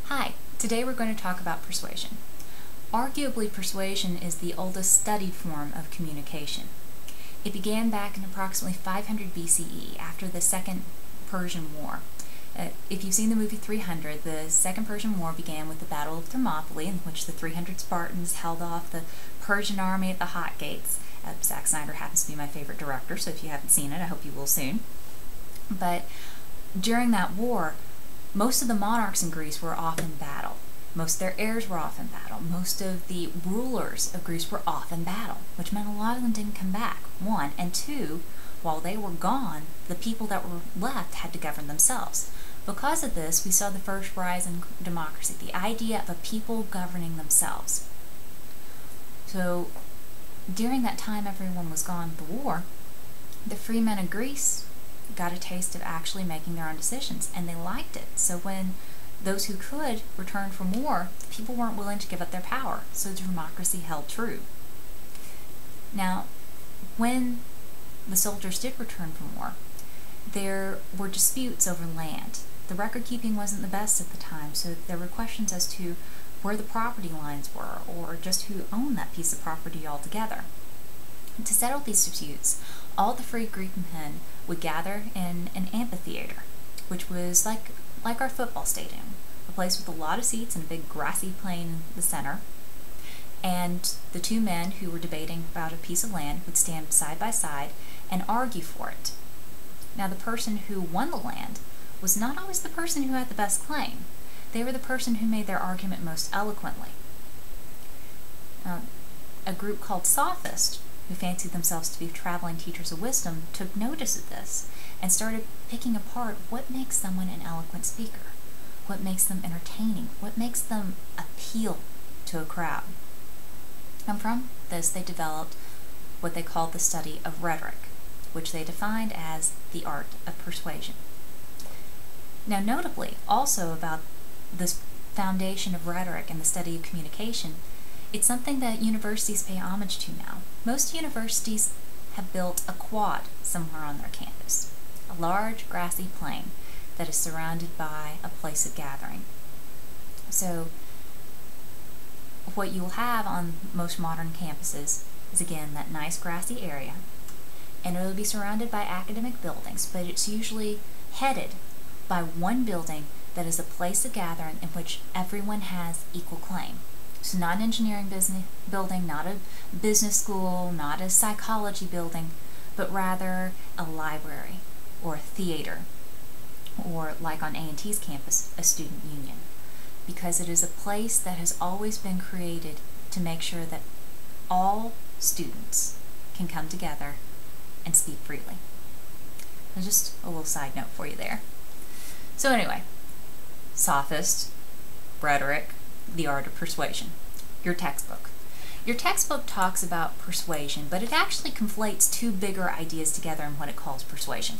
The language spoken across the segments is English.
Hi, today we're going to talk about persuasion. Arguably, persuasion is the oldest studied form of communication. It began back in approximately 500 BCE after the Second Persian War. If you've seen the movie 300, the Second Persian War began with the Battle of Thermopylae, in which the 300 Spartans held off the Persian army at the Hot Gates. Zack Snyder happens to be my favorite director, so if you haven't seen it, I hope you will soon. But during that war, most of the monarchs in Greece were off in battle. Most of their heirs were off in battle. Most of the rulers of Greece were off in battle, which meant a lot of them didn't come back, one. And two, while they were gone, the people that were left had to govern themselves. Because of this, we saw the first rise in democracy, the idea of a people governing themselves. So during that time everyone was gone at the war, the free men of Greece got a taste of actually making their own decisions, and they liked it. So when those who could returned from war, people weren't willing to give up their power, so democracy held true. Now, when the soldiers did return from war, there were disputes over land. The record keeping wasn't the best at the time, so there were questions as to where the property lines were, or just who owned that piece of property altogether. To settle these disputes, all the free Greek men would gather in an amphitheater, which was like our football stadium, a place with a lot of seats and a big grassy plain in the center. And the two men who were debating about a piece of land would stand side by side and argue for it. Now, the person who won the land was not always the person who had the best claim. They were the person who made their argument most eloquently. A group called sophists, who fancied themselves to be traveling teachers of wisdom, took notice of this and started picking apart what makes someone an eloquent speaker, what makes them entertaining, what makes them appeal to a crowd. And from this they developed what they called the study of rhetoric, which they defined as the art of persuasion. Now, notably, also about this foundation of rhetoric and the study of communication, it's something that universities pay homage to now. Most universities have built a quad somewhere on their campus, a large grassy plain that is surrounded by a place of gathering. So what you'll have on most modern campuses is, again, that nice grassy area, and it'll be surrounded by academic buildings, but it's usually headed by one building that is a place of gathering in which everyone has equal claim. So not an engineering building, not a business school, not a psychology building, but rather a library or a theater, or like on A&T's campus, a student union, because it is a place that has always been created to make sure that all students can come together and speak freely. So just a little side note for you there. So anyway, sophist, rhetoric, the art of persuasion. Your textbook. Your textbook talks about persuasion, but it actually conflates two bigger ideas together in what it calls persuasion.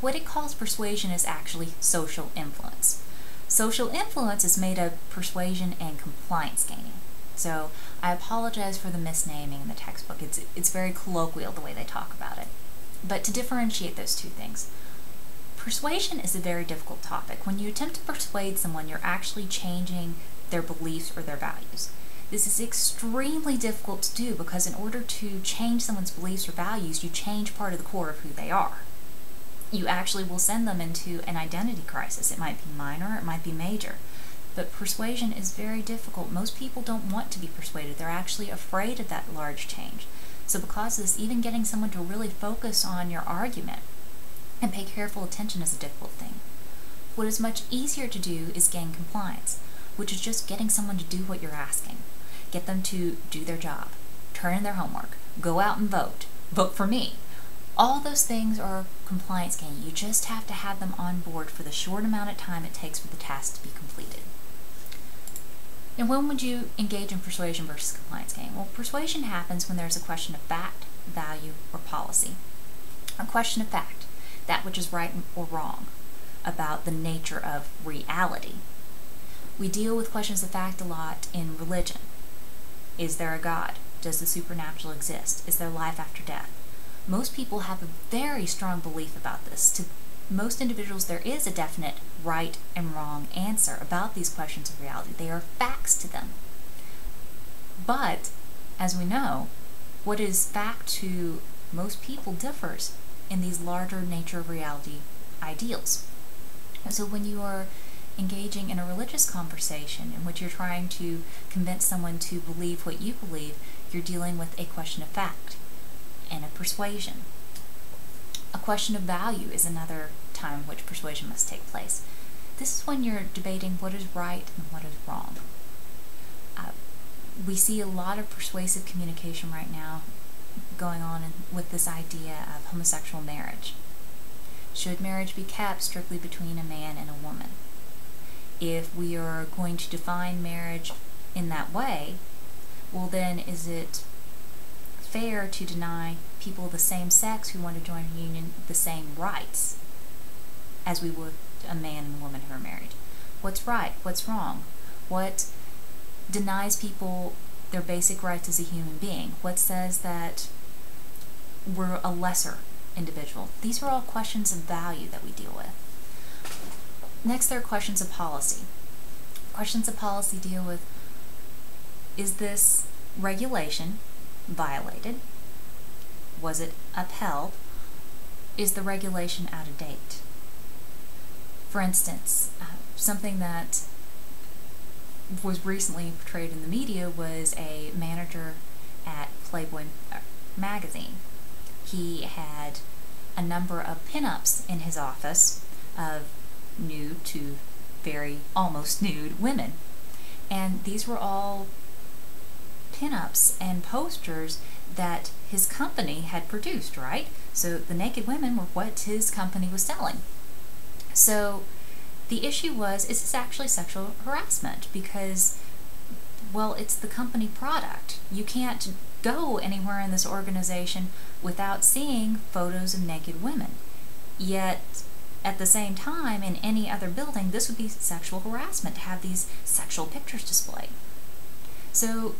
What it calls persuasion is actually social influence. Social influence is made of persuasion and compliance gaining. So I apologize for the misnaming in the textbook. It's very colloquial the way they talk about it. But to differentiate those two things, persuasion is a very difficult topic. When you attempt to persuade someone, you're actually changing their beliefs or their values. This is extremely difficult to do because in order to change someone's beliefs or values, you change part of the core of who they are. You actually will send them into an identity crisis. It might be minor, it might be major. But persuasion is very difficult. Most people don't want to be persuaded. They're actually afraid of that large change. So because of this, even getting someone to really focus on your argument and pay careful attention is a difficult thing. What is much easier to do is gain compliance, which is just getting someone to do what you're asking. Get them to do their job, turn in their homework, go out and vote for me. All those things are compliance gain. You just have to have them on board for the short amount of time it takes for the task to be completed. And when would you engage in persuasion versus compliance gain? Well, persuasion happens when there's a question of fact, value, or policy. A question of fact, that which is right or wrong about the nature of reality. We deal with questions of fact a lot in religion. Is there a God? Does the supernatural exist? Is there life after death? Most people have a very strong belief about this, to most individuals, there is a definite right and wrong answer about these questions of reality. They are facts to them. But, as we know, what is fact to most people differs in these larger nature of reality ideals. And so when you are engaging in a religious conversation in which you're trying to convince someone to believe what you believe, you're dealing with a question of fact and of persuasion. A question of value is another time in which persuasion must take place. This is when you're debating what is right and what is wrong. We see a lot of persuasive communication right now going on with this idea of homosexual marriage. Should marriage be kept strictly between a man and a woman? If we are going to define marriage in that way, well then is it fair to deny people of the same sex who want to join a union the same rights as we would a man and woman who are married? What's right? What's wrong? What denies people their basic rights as a human being? What says that we're a lesser individual? These are all questions of value that we deal with. Next, there are questions of policy. Questions of policy deal with, is this regulation violated? Was it upheld? Is the regulation out of date? For instance, something that was recently portrayed in the media was a manager at Playboy magazine. He had a number of pinups in his office of nude to very almost nude women. And these were all pinups and posters that his company had produced, right? So the naked women were what his company was selling. So the issue was, is this actually sexual harassment? Because, well, it's the company product. You can't go anywhere in this organization without seeing photos of naked women. Yet, at the same time, in any other building, this would be sexual harassment to have these sexual pictures displayed. So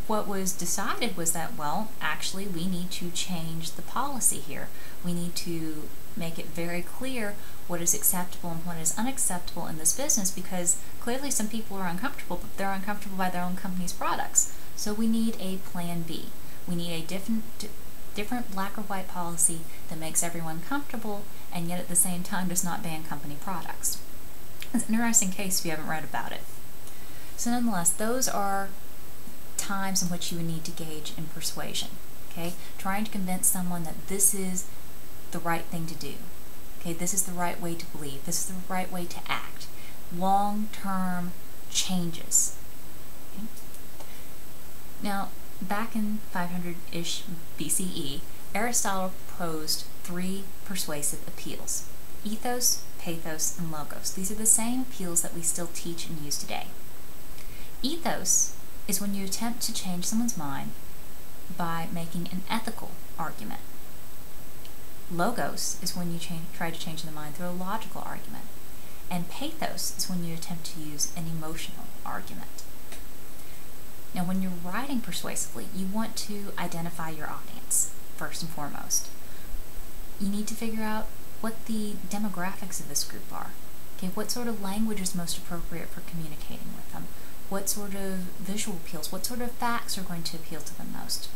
what was decided was that, well, actually we need to change the policy here. We need to make it very clear what is acceptable and what is unacceptable in this business, because clearly some people are uncomfortable, but they're uncomfortable by their own company's products. So we need a plan B. We need a different black or white policy that makes everyone comfortable and yet at the same time does not ban company products. It's an interesting case if you haven't read about it. So nonetheless, those are times in which you would need to gauge in persuasion. Okay, trying to convince someone that this is the right thing to do. Okay, this is the right way to believe. This is the right way to act. Long-term changes. Okay? Now, back in 500-ish BCE, Aristotle proposed 3 persuasive appeals: ethos, pathos, and logos. These are the same appeals that we still teach and use today. Ethos is when you attempt to change someone's mind by making an ethical argument. Logos is when you try to change their mind through a logical argument. And pathos is when you attempt to use an emotional argument. Now, when you're writing persuasively, you want to identify your audience, first and foremost. You need to figure out what the demographics of this group are. Okay, what sort of language is most appropriate for communicating with them? What sort of visual appeals, what sort of facts are going to appeal to them most?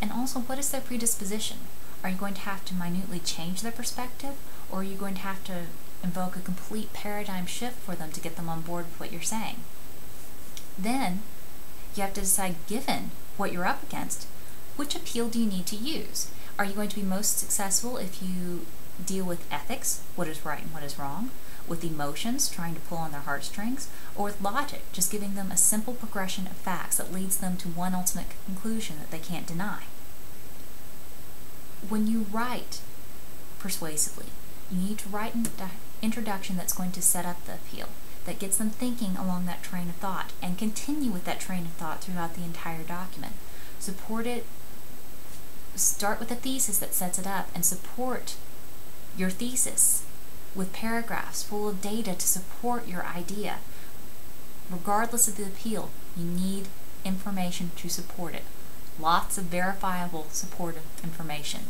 And also, what is their predisposition? Are you going to have to minutely change their perspective, or are you going to have to invoke a complete paradigm shift for them to get them on board with what you're saying? Then, you have to decide, given what you're up against, which appeal do you need to use? Are you going to be most successful if you deal with ethics, what is right and what is wrong, with emotions, trying to pull on their heartstrings, or with logic, just giving them a simple progression of facts that leads them to one ultimate conclusion that they can't deny? When you write persuasively, you need to write an introduction that's going to set up the appeal, that gets them thinking along that train of thought, and continue with that train of thought throughout the entire document. Support it, start with a thesis that sets it up, and support your thesis with paragraphs full of data to support your idea. Regardless of the appeal, you need information to support it. Lots of verifiable supportive information.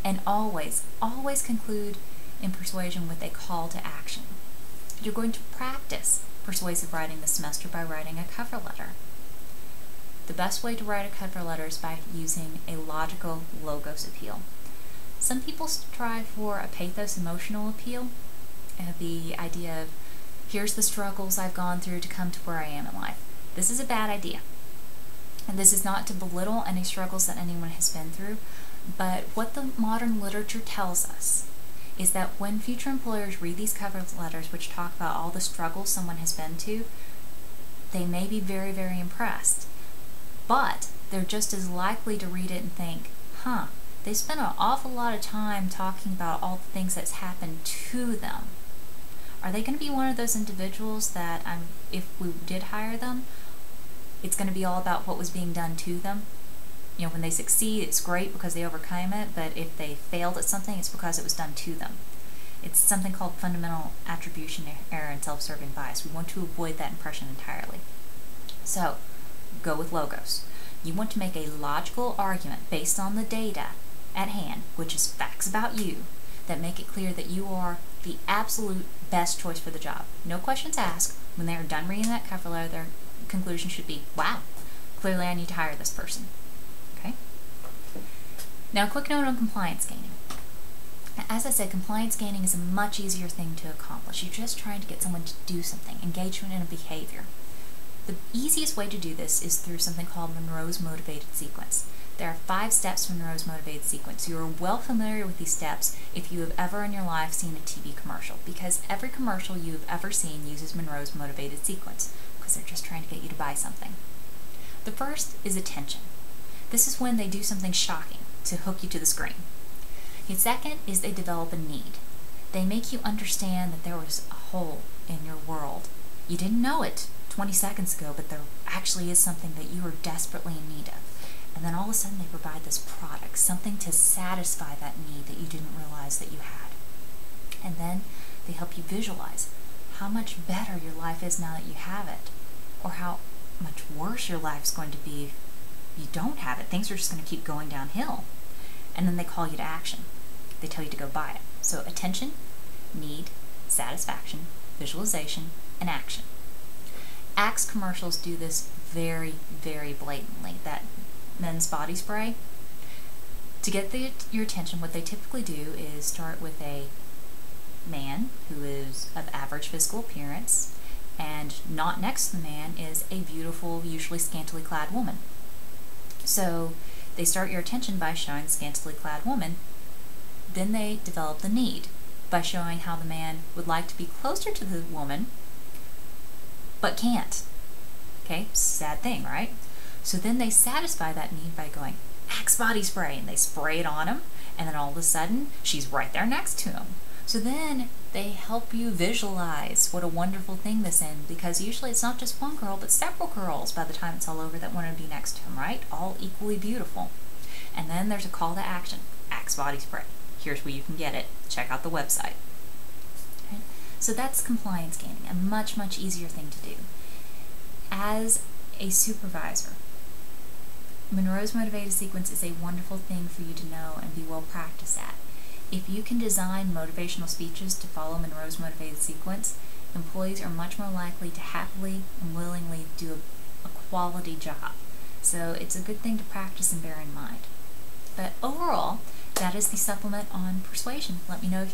And always, always conclude in persuasion with a call to action. You're going to practice persuasive writing this semester by writing a cover letter. The best way to write a cover letter is by using a logical logos appeal. Some people strive for a pathos emotional appeal, the idea of, here's the struggles I've gone through to come to where I am in life. This is a bad idea. And this is not to belittle any struggles that anyone has been through, but what the modern literature tells us is that when future employers read these cover letters which talk about all the struggles someone has been to, they may be very, very impressed. But they're just as likely to read it and think, they spent an awful lot of time talking about all the things that's happened to them. Are they going to be one of those individuals that, if we did hire them, it's going to be all about what was being done to them? You know, when they succeed, it's great because they overcame it, but if they failed at something, it's because it was done to them. It's something called fundamental attribution error and self-serving bias. We want to avoid that impression entirely. So, go with logos. You want to make a logical argument based on the data at hand, which is facts about you, that make it clear that you are the absolute best choice for the job. No questions asked. When they are done reading that cover letter, their conclusion should be, wow, clearly I need to hire this person. Okay? Now, a quick note on compliance gaining. As I said, compliance gaining is a much easier thing to accomplish. You're just trying to get someone to do something, engagement in a behavior. The easiest way to do this is through something called Monroe's motivated sequence. There are 5 steps from Monroe's motivated sequence. You are well familiar with these steps if you have ever in your life seen a TV commercial, because every commercial you have ever seen uses Monroe's motivated sequence, because they're just trying to get you to buy something. The first is attention. This is when they do something shocking to hook you to the screen. The second is they develop a need. They make you understand that there was a hole in your world. You didn't know it 20 seconds ago, but there actually is something that you are desperately in need of. And then all of a sudden they provide this product, something to satisfy that need that you didn't realize that you had. And then they help you visualize how much better your life is now that you have it, or how much worse your life is going to be if you don't have it. Things are just going to keep going downhill. And then they call you to action. They tell you to go buy it. So attention, need, satisfaction, visualization, and action. Axe commercials do this very, very blatantly. That men's body spray. To get your attention, what they typically do is start with a man who is of average physical appearance, and not next to the man is a beautiful, usually scantily clad woman. So they start your attention by showing the scantily clad woman. Then they develop the need by showing how the man would like to be closer to the woman, but can't. Okay, sad thing, right? So then they satisfy that need by going, Axe body spray, and they spray it on him, and then all of a sudden, she's right there next to him. So then they help you visualize what a wonderful thing this is, because usually it's not just one girl, but several girls by the time it's all over that want to be next to him, right? All equally beautiful. And then there's a call to action, Axe body spray. Here's where you can get it. Check out the website. Okay? So that's compliance gaining, a much, much easier thing to do. As a supervisor, Monroe's motivated sequence is a wonderful thing for you to know and be well practiced at. If you can design motivational speeches to follow Monroe's motivated sequence, employees are much more likely to happily and willingly do a quality job. So it's a good thing to practice and bear in mind. But overall, that is the supplement on persuasion. Let me know if you